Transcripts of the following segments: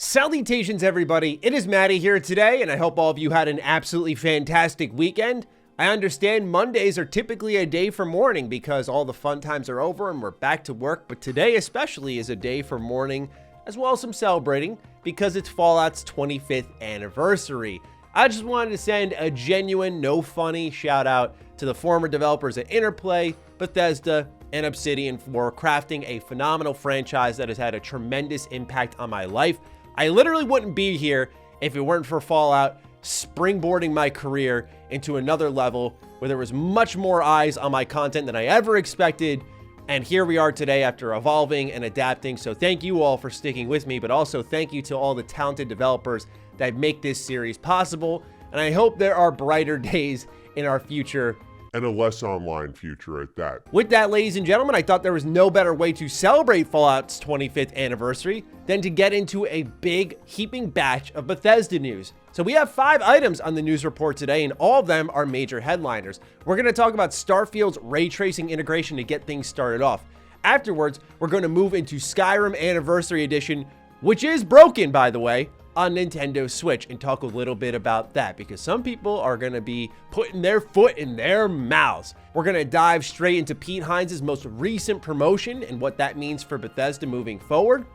Salutations everybody, it is Matty here today, and I hope all of you had an absolutely fantastic weekend. I understand Mondays are typically a day for mourning because all the fun times are over and we're back to work, but today especially is a day for mourning as well as some celebrating because it's Fallout's 25th anniversary. I just wanted to send a genuine, no funny shout out to the former developers at Interplay, Bethesda, and Obsidian for crafting a phenomenal franchise that has had a tremendous impact on my life. I literally wouldn't be here if it weren't for Fallout springboarding my career into another level where there was much more eyes on my content than I ever expected. And here we are today after evolving and adapting. So thank you all for sticking with me, but also thank you to all the talented developers that make this series possible. And I hope there are brighter days in our future. And a less online future at that. With that, ladies and gentlemen, I thought there was no better way to celebrate Fallout's 25th anniversary than to get into a big heaping batch of Bethesda news. So we have 5 items on the news report today, and all of them are major headliners. We're going to talk about Starfield's ray tracing integration to get things started off. Afterwards, we're going to move into Skyrim Anniversary Edition, which is broken, by the way, on Nintendo Switch, and talk a little bit about that because some people are going to be putting their foot in their mouths. We're going to dive straight into Pete Hines' most recent promotion and what that means for Bethesda moving forward.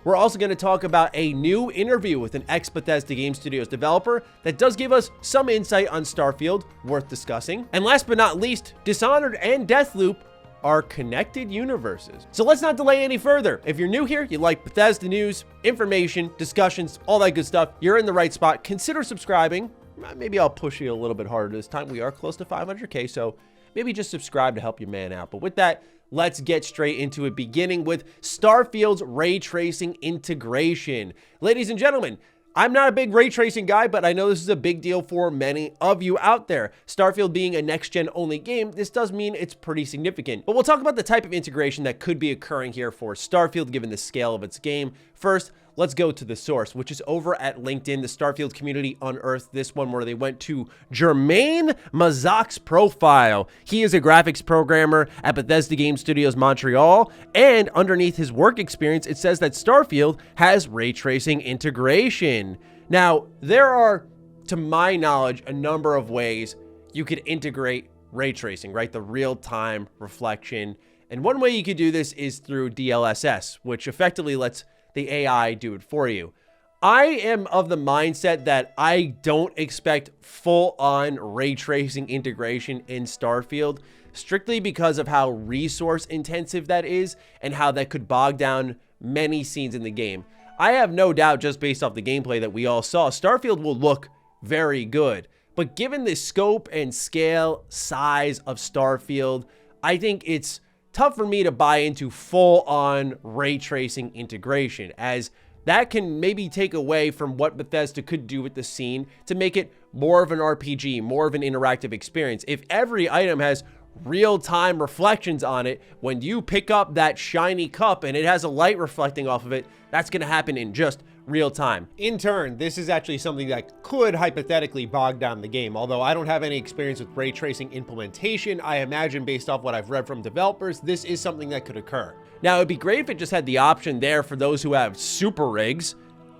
We're also going to talk about a new interview with an ex-Bethesda Game Studios developer that does give us some insight on Starfield worth discussing. And last but not least, Dishonored and Deathloop are connected universes. So let's not delay any further. If you're new here, you like Bethesda news, information, discussions, all that good stuff, you're in the right spot. Consider subscribing. Maybe I'll push you a little bit harder this time. We are close to 500K, so maybe just subscribe to help your man out. But with that, let's get straight into it, beginning with Starfield's ray tracing integration. Ladies and gentlemen, I'm not a big ray tracing guy, but I know this is a big deal for many of you out there. Starfield being a next-gen only game, this does mean it's pretty significant. But we'll talk about the type of integration that could be occurring here for Starfield given the scale of its game. First, let's go to the source, which is over at LinkedIn. The Starfield community unearthed this one where they went to Jermaine Mazak's profile. He is a graphics programmer at Bethesda Game Studios Montreal, and underneath his work experience, it says that Starfield has ray tracing integration. Now, there are, to my knowledge, a number of ways you could integrate ray tracing, right? The real-time reflection. And one way you could do this is through DLSS, which effectively lets the AI do it for you. I am of the mindset that I don't expect full-on ray tracing integration in Starfield, strictly because of how resource intensive that is and how that could bog down many scenes in the game. I have no doubt, just based off the gameplay that we all saw, Starfield will look very good. But given the scope and scale, size of Starfield, I think it's tough for me to buy into full-on ray tracing integration, as that can maybe take away from what Bethesda could do with the scene to make it more of an RPG, more of an interactive experience. If every item has real-time reflections on it, when you pick up that shiny cup and it has a light reflecting off of it, that's going to happen in just real time. In turn, this is actually something that could hypothetically bog down the game. Although I don't have any experience with ray tracing implementation, I imagine based off what I've read from developers, this is something that could occur. Now, it'd be great if it just had the option there for those who have super rigs,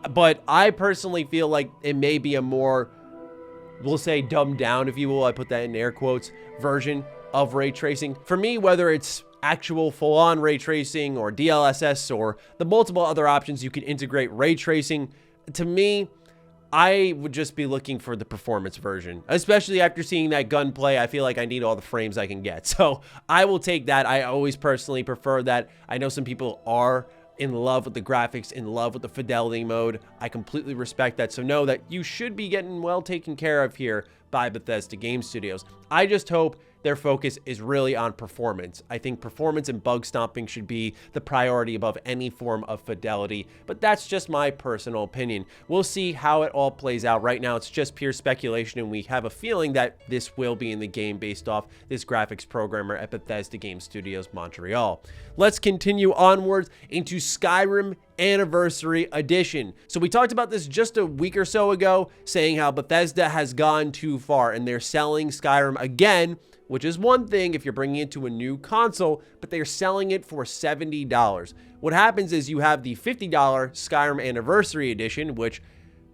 but I personally feel like it may be a more, we'll say dumbed down, if you will, I put that in air quotes, version of ray tracing. For me, whether it's actual full-on ray tracing or DLSS or the multiple other options you can integrate ray tracing, to me, I would just be looking for the performance version. Especially after seeing that gunplay, I feel like I need all the frames I can get. So I will take that. I always personally prefer that. I know some people are in love with the graphics, in love with the fidelity mode. I completely respect that. So know that you should be getting well taken care of here by Bethesda Game Studios. I just hope their focus is really on performance. I think performance and bug stomping should be the priority above any form of fidelity, but that's just my personal opinion. We'll see how it all plays out. Right now, it's just pure speculation, and we have a feeling that this will be in the game based off this graphics programmer at Bethesda Game Studios Montreal. Let's continue onwards into Skyrim Anniversary Edition. So we talked about this just a week or so ago, saying how Bethesda has gone too far and they're selling Skyrim again, which is one thing if you're bringing it to a new console, but they're selling it for $70. What happens is you have the $50 Skyrim Anniversary Edition, which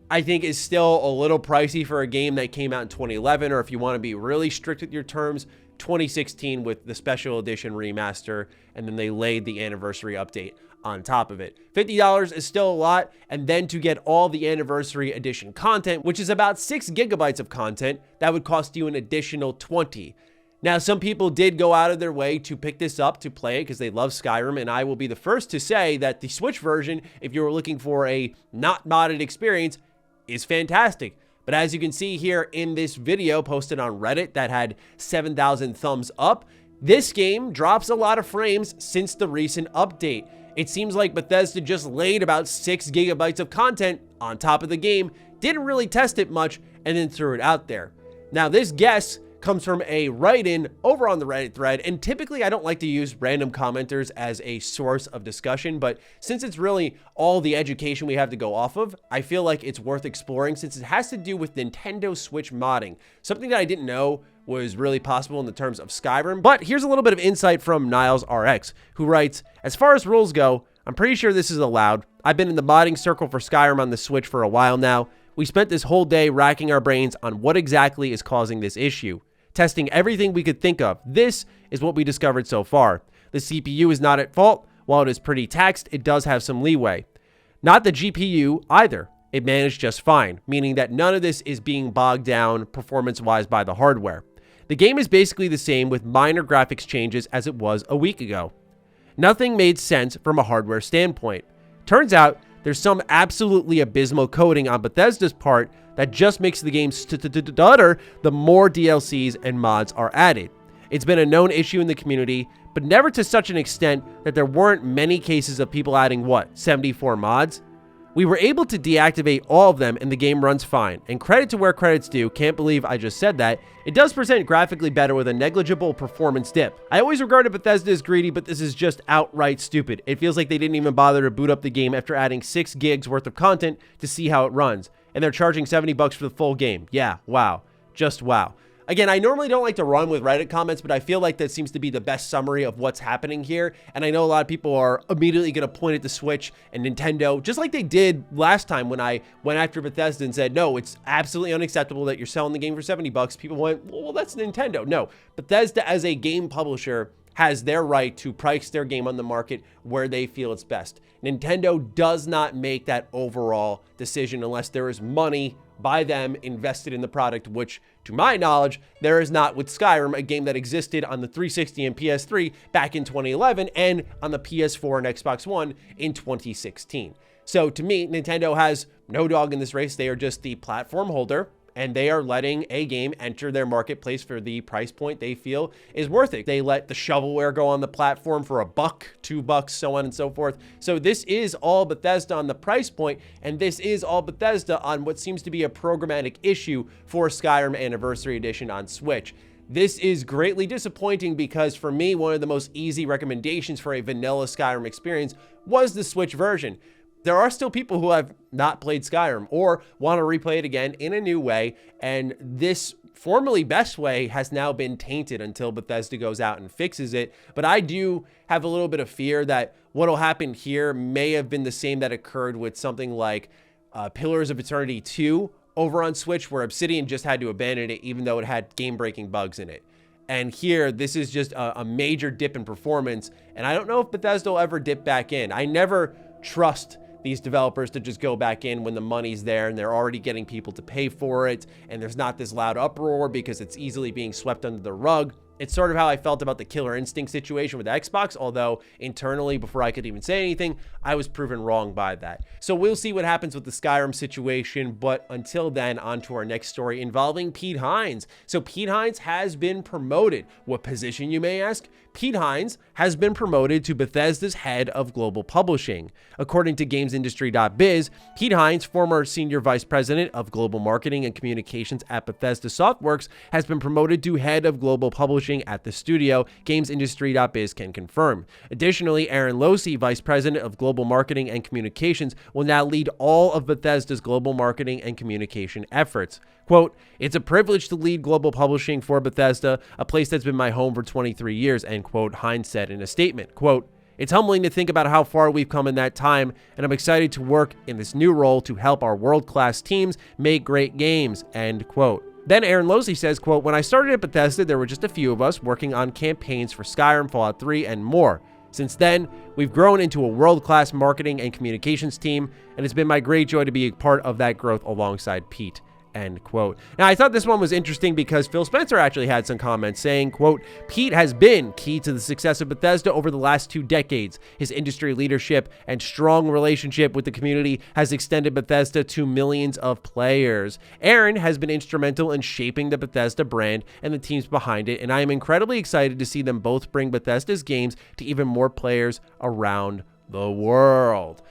I think is still a little pricey for a game that came out in 2011, or if you want to be really strict with your terms, 2016 with the special edition remaster, and then they laid the anniversary update on top of it. $50 is still a lot, and then to get all the anniversary edition content, which is about 6 gigabytes of content, that would cost you an additional $20. Now, some people did go out of their way to pick this up to play it because they love Skyrim, and I will be the first to say that the Switch version, if you were looking for a not modded experience, is fantastic. But as you can see here in this video posted on Reddit that had 7,000 thumbs up, this game drops a lot of frames since the recent update. It seems like Bethesda just laid about 6 gigabytes of content on top of the game, didn't really test it much, and then threw it out there. Now, this guess comes from a write-in over on the Reddit thread, and typically I don't like to use random commenters as a source of discussion, but since it's really all the education we have to go off of, I feel like it's worth exploring since it has to do with Nintendo Switch modding, something that I didn't know was really possible in the terms of Skyrim. But here's a little bit of insight from Niles RX, who writes, as far as rules go, I'm pretty sure this is allowed. I've been in the modding circle for Skyrim on the Switch for a while now. We spent this whole day racking our brains on what exactly is causing this issue, testing everything we could think of. This is what we discovered so far. The CPU is not at fault. While it is pretty taxed, it does have some leeway. Not the GPU either. It managed just fine, meaning that none of this is being bogged down performance-wise by the hardware. The game is basically the same with minor graphics changes as it was a week ago. Nothing made sense from a hardware standpoint. Turns out there's some absolutely abysmal coding on Bethesda's part that just makes the game stutter the more DLCs and mods are added. It's been a known issue in the community, but never to such an extent that there weren't many cases of people adding, 74 mods? We were able to deactivate all of them and the game runs fine. And credit to where credit's due, can't believe I just said that, it does present graphically better with a negligible performance dip. I always regarded Bethesda as greedy, but this is just outright stupid. It feels like they didn't even bother to boot up the game after adding 6 gigs worth of content to see how it runs. And they're charging $70 for the full game. Yeah, wow. Just wow. Again, I normally don't like to run with Reddit comments, but I feel like that seems to be the best summary of what's happening here. And I know a lot of people are immediately going to point at the Switch and Nintendo, just like they did last time when I went after Bethesda and said, no, it's absolutely unacceptable that you're selling the game for $70. People went, well, that's Nintendo. No, Bethesda as a game publisher has their right to price their game on the market where they feel it's best. Nintendo does not make that overall decision unless there is money by them invested in the product, which to my knowledge, there is not with Skyrim, a game that existed on the 360 and PS3 back in 2011 and on the PS4 and Xbox One in 2016. So to me, Nintendo has no dog in this race. They are just the platform holder, and they are letting a game enter their marketplace for the price point they feel is worth it. They let the shovelware go on the platform for $1, $2, so on and so forth. So this is all Bethesda on the price point, and this is all Bethesda on what seems to be a programmatic issue for Skyrim Anniversary Edition on Switch. This is greatly disappointing because for me, one of the most easy recommendations for a vanilla Skyrim experience was the Switch version. There are still people who have not played Skyrim or want to replay it again in a new way, and this formerly best way has now been tainted until Bethesda goes out and fixes it. But I do have a little bit of fear that what will happen here may have been the same that occurred with something like Pillars of Eternity 2 over on Switch, where Obsidian just had to abandon it even though it had game-breaking bugs in it. And here, this is just a major dip in performance, and I don't know if Bethesda will ever dip back in. I never trust these developers to just go back in when the money's there and they're already getting people to pay for it and there's not this loud uproar because it's easily being swept under the rug. It's sort of how I felt about the Killer Instinct situation with Xbox, although internally, before I could even say anything, I was proven wrong by that. So we'll see what happens with the Skyrim situation, but until then, on to our next story involving Pete Hines. So Pete Hines has been promoted. What position, you may ask? Pete Hines has been promoted to Bethesda's head of global publishing. According to GamesIndustry.biz, Pete Hines, former senior vice president of global marketing and communications at Bethesda Softworks, has been promoted to head of global publishing at the studio, GamesIndustry.biz can confirm. Additionally, Aaron Losey, vice president of global marketing and communications, will now lead all of Bethesda's global marketing and communication efforts. Quote, "It's a privilege to lead global publishing for Bethesda, a place that's been my home for 23 years, end quote, Hines said in a statement. Quote, It's humbling to think about how far we've come in that time, and I'm excited to work in this new role to help our world-class teams make great games, end quote. Then Aaron Losey says, quote, when I started at Bethesda, there were just a few of us working on campaigns for Skyrim, Fallout 3, and more. Since then, we've grown into a world-class marketing and communications team, and it's been my great joy to be a part of that growth alongside Pete, end quote. Now, I thought this one was interesting because Phil Spencer actually had some comments saying, quote, Pete has been key to the success of Bethesda over the last 2 decades. His industry leadership and strong relationship with the community has extended Bethesda to millions of players. Aaron has been instrumental in shaping the Bethesda brand and the teams behind it, and I am incredibly excited to see them both bring Bethesda's games to even more players around the world.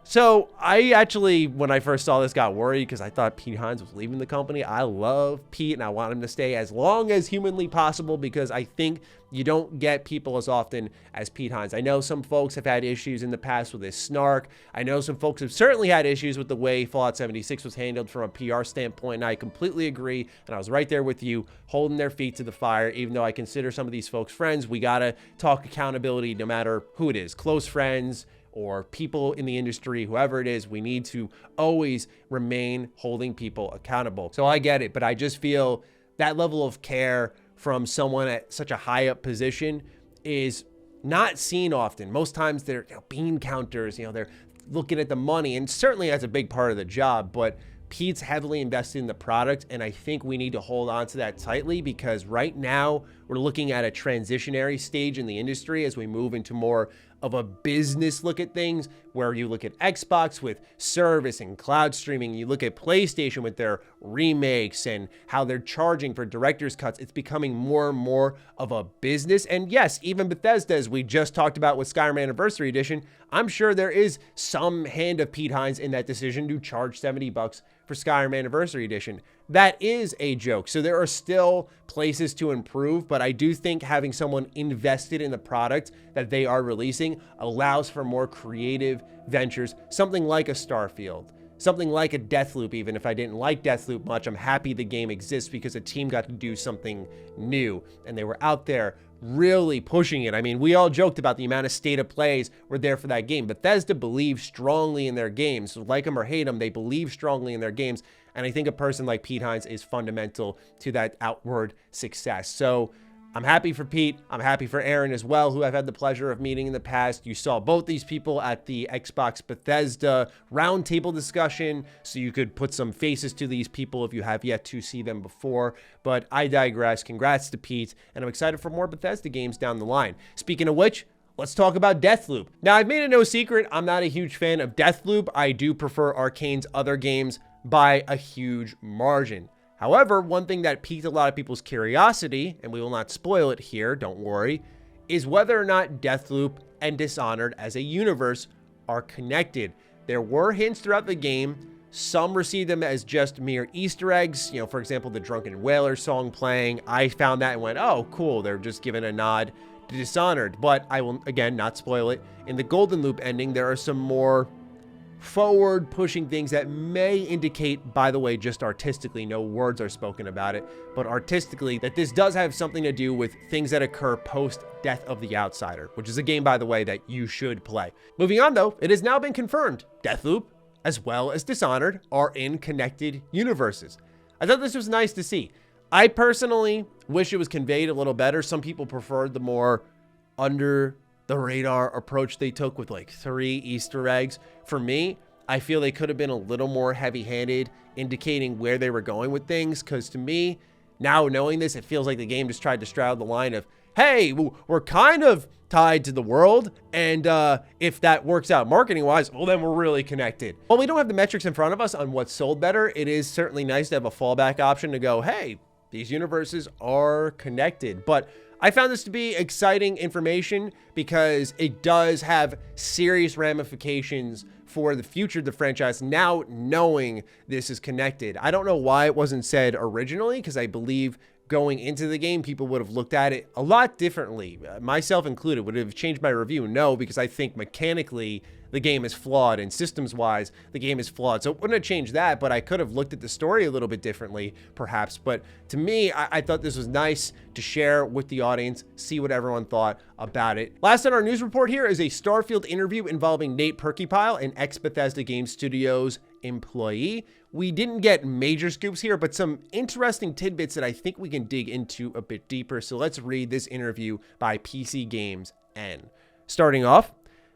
So I actually, when I first saw this, got worried because I thought Pete Hines was leaving the company. I love Pete and I want him to stay as long as humanly possible because I think you don't get people as often as Pete Hines. I know some folks have had issues in the past with his snark. I know some folks have certainly had issues with the way Fallout 76 was handled from a PR standpoint, and I completely agree. And I was right there with you, holding their feet to the fire. Even though I consider some of these folks friends, we got to talk accountability no matter who it is, close friends, or people in the industry, whoever it is, we need to always remain holding people accountable. So I get it, but I just feel that level of care from someone at such a high up position is not seen often. Most times they're bean counters, they're looking at the money, and certainly that's a big part of the job, but Pete's heavily invested in the product, and I think we need to hold on to that tightly because right now we're looking at a transitionary stage in the industry as we move into more of a business look at things, where you look at Xbox with service and cloud streaming, you look at PlayStation with their remakes and how they're charging for director's cuts. It's becoming more and more of a business. And yes, even Bethesda, as we just talked about with Skyrim Anniversary Edition, I'm sure there is some hand of Pete Hines in that decision to charge $70 for Skyrim Anniversary Edition. That is a joke. So there are still places to improve, but I do think having someone invested in the product that they are releasing allows for more creative ventures, something like a Starfield, something like a Deathloop. Even if I didn't like Deathloop much, I'm happy the game exists because a team got to do something new and they were out there really pushing it. I mean, we all joked about the amount of state of plays were there for that game. Bethesda believes strongly in their games. So like them or hate them, they believe strongly in their games. And I think a person like Pete Hines is fundamental to that outward success. So I'm happy for Pete. I'm happy for Aaron as well, who I've had the pleasure of meeting in the past. You saw both these people at the Xbox Bethesda roundtable discussion, so you could put some faces to these people if you have yet to see them before. But I digress. Congrats to Pete, and I'm excited for more Bethesda games down the line. Speaking of which, let's talk about Deathloop. Now, I've made it no secret, I'm not a huge fan of Deathloop. I do prefer Arcane's other games by a huge margin. However, one thing that piqued a lot of people's curiosity, and we will not spoil it here, don't worry, is whether or not Deathloop and Dishonored as a universe are connected. There were hints throughout the game. Some received them as just mere Easter eggs. For example, the Drunken Whaler song playing. I found that and went, oh, cool. They're just giving a nod to Dishonored. But I will, again, not spoil it. In the Golden Loop ending, there are some more forward pushing things that may indicate, by the way, just artistically, no words are spoken about it, but artistically, that this does have something to do with things that occur post Death of the Outsider, which is a game, by the way, that you should play. Moving on though, it has now been confirmed Deathloop as well as Dishonored are in connected universes. I thought this was nice to see. I personally wish it was conveyed a little better. Some people preferred the more under the radar approach they took with like 3 Easter eggs. For me, I feel they could have been a little more heavy-handed, indicating where they were going with things, because to me, now knowing this, it feels like the game just tried to straddle the line of, hey, we're kind of tied to the world, and if that works out marketing-wise, well, then we're really connected. While we don't have the metrics in front of us on what sold better, it is certainly nice to have a fallback option to go, hey, these universes are connected. But I found this to be exciting information because it does have serious ramifications for the future of the franchise now knowing this is connected. I don't know why it wasn't said originally, because I believe going into the game, people would have looked at it a lot differently, myself included. Would it have changed my review? No, because I think mechanically the game is flawed and systems-wise, the game is flawed. So it wouldn't have changed that, but I could have looked at the story a little bit differently, perhaps. But to me, I thought this was nice to share with the audience, see what everyone thought about it. Last on our news report here is a Starfield interview involving Nate Perkypile, an ex-Bethesda Game Studios employee. We didn't get major scoops here, but some interesting tidbits that I think we can dig into a bit deeper. So let's read this interview by PC Games N. Starting off,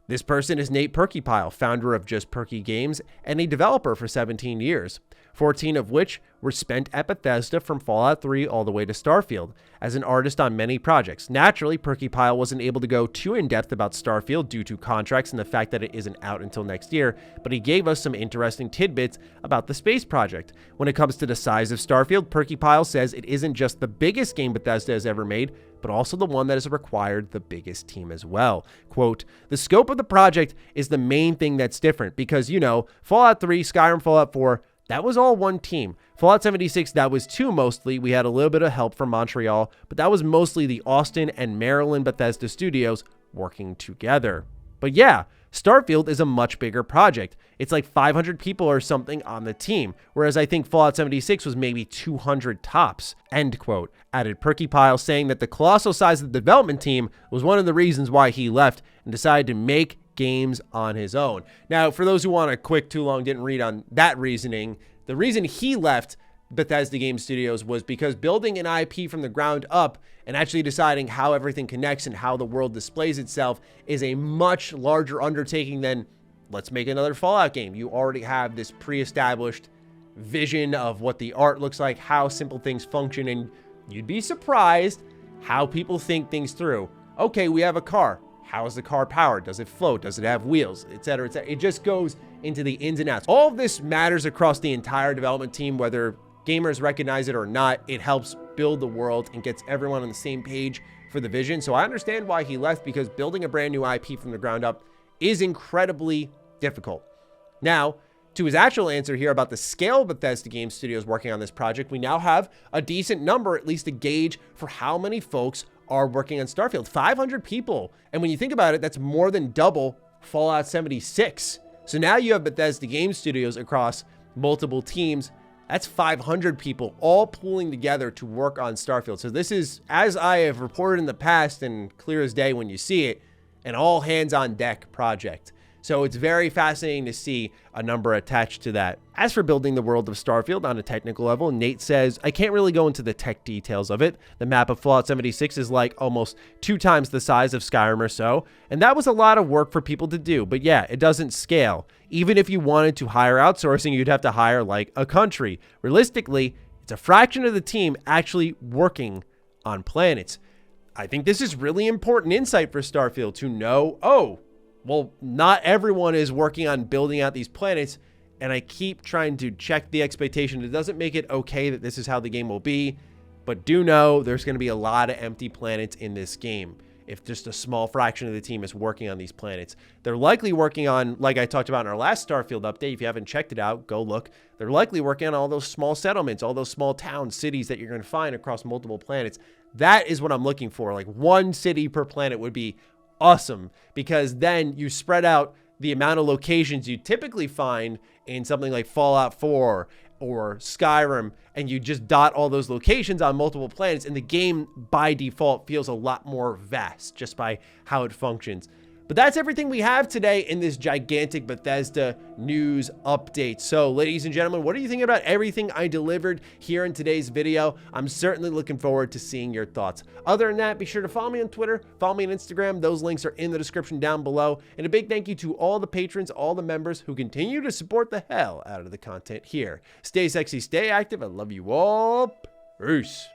this person is Nate Perkypile, founder of Just Perky Games and a developer for 17 years, 14 of which were spent at Bethesda from Fallout 3 all the way to Starfield, as an artist on many projects. Naturally, Perkypile wasn't able to go too in-depth about Starfield due to contracts and the fact that it isn't out until next year, but he gave us some interesting tidbits about the space project. When it comes to the size of Starfield, Perkypile says it isn't just the biggest game Bethesda has ever made, but also the one that has required the biggest team as well. Quote, the scope of the project is the main thing that's different because, you know, Fallout 3, Skyrim, Fallout 4, that was all one team. Fallout 76, that was two mostly. We had a little bit of help from Montreal, but that was mostly the Austin and Maryland Bethesda studios working together. But yeah, Starfield is a much bigger project. It's like 500 people or something on the team, whereas I think Fallout 76 was maybe 200 tops, end quote, added Perkypile, saying that the colossal size of the development team was one of the reasons why he left and decided to make games on his own. Now, for those who want a quick too long, didn't read on that reasoning, the reason he left Bethesda Game Studios was because building an IP from the ground up and actually deciding how everything connects and how the world displays itself is a much larger undertaking than let's make another Fallout game. You already have this pre-established vision of what the art looks like, how simple things function, and you'd be surprised how people think things through. Okay, we have a car. How is the car powered? Does it float? Does it have wheels? Etc. etc. It just goes into the ins and outs. All of this matters across the entire development team, whether gamers recognize it or not. It helps build the world and gets everyone on the same page for the vision. So I understand why he left, because building a brand new IP from the ground up is incredibly difficult. Now, to his actual answer here about the scale of Bethesda Game Studios working on this project, we now have a decent number, at least a gauge, for how many folks are working on Starfield. 500 people. And when you think about it, that's more than double Fallout 76. So now you have Bethesda Game Studios across multiple teams. That's 500 people all pulling together to work on Starfield. So this is, as I have reported in the past and clear as day when you see it, an all hands on deck project. So it's very fascinating to see a number attached to that. As for building the world of Starfield on a technical level, Nate says, I can't really go into the tech details of it. The map of Fallout 76 is like almost 2 times the size of Skyrim or so, and that was a lot of work for people to do. But yeah, it doesn't scale. Even if you wanted to hire outsourcing, you'd have to hire like a country. Realistically, it's a fraction of the team actually working on planets. I think this is really important insight for Starfield to know, oh, well, not everyone is working on building out these planets, and I keep trying to check the expectation. It doesn't make it okay that this is how the game will be, but do know there's going to be a lot of empty planets in this game if just a small fraction of the team is working on these planets. They're likely working on, like I talked about in our last Starfield update, if you haven't checked it out, go look. They're likely working on all those small settlements, all those small towns, cities that you're going to find across multiple planets. That is what I'm looking for. Like 1 city per planet would be awesome, because then you spread out the amount of locations you typically find in something like Fallout 4 or Skyrim, and you just dot all those locations on multiple planets, and the game by default feels a lot more vast just by how it functions. But that's everything we have today in this gigantic Bethesda news update. So, ladies and gentlemen, what are you thinking about everything I delivered here in today's video? I'm certainly looking forward to seeing your thoughts. Other than that, be sure to follow me on Twitter, follow me on Instagram. Those links are in the description down below. And a big thank you to all the patrons, all the members who continue to support the hell out of the content here. Stay sexy, stay active. I love you all. Peace.